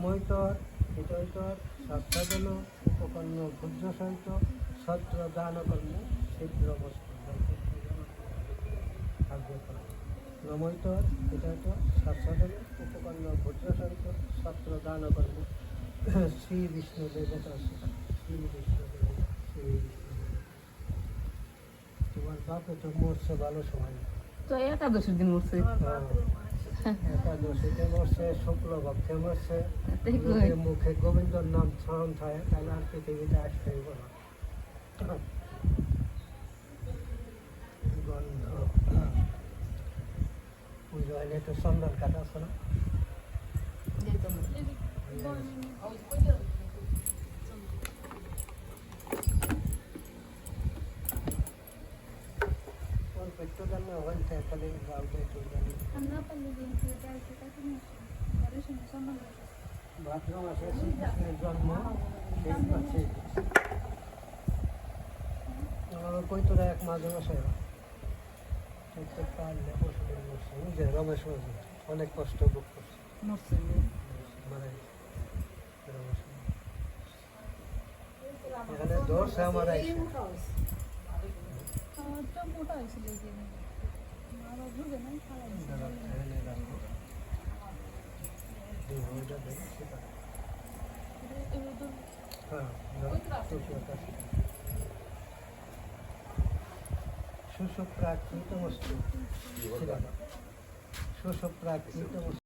নমৈতর হিতৈতর স্বাস্থ্যজন উপপন্ন ভুজ্য সহিত ছত্র দানকর্ম শীঘ্রমস্তু। নমৈতর হিতৈতর স্বাস্থ্যজন উপপন্ন ভুজ্য সহিত ছত্র দানকর্ম শ্রী বিষ্ণু দেবতা শ্রী বিষ্ণু দেবতা শ্রী বিষ্ণু দেবতা। তোমার বাপে তো মরছে ভালো সময়, তো একাদশের দিন মরছে। একাদশীতে মরছে, শুক্লপক্ষে মরছে, তাই কই? লোকের মুখে গোবিন্দর নাম স্মরণ থাকে, তাহলে আর পৃথিবীতে আসতে হইব না। গন্ধ পুজো হলে তো চন্দন কাটা আছে না? ওর পেট্রো জন্য হইতে খালি গাও পেট্রো জন্য ভাদ্র মাসে শ্রীকৃষ্ণের জন্ম, সেই মাসে কইতরা এক মাঝে মাসে পারলে পশুদের মরছে, বুঝে রমেশ মজুর অনেক কষ্ট ভোগ করছে, মরছে। মানে রমেশ এখানে দোষ আমার আইসে সুপ্রাকৃতমস্তু সুপ্রাকৃতমস্তু।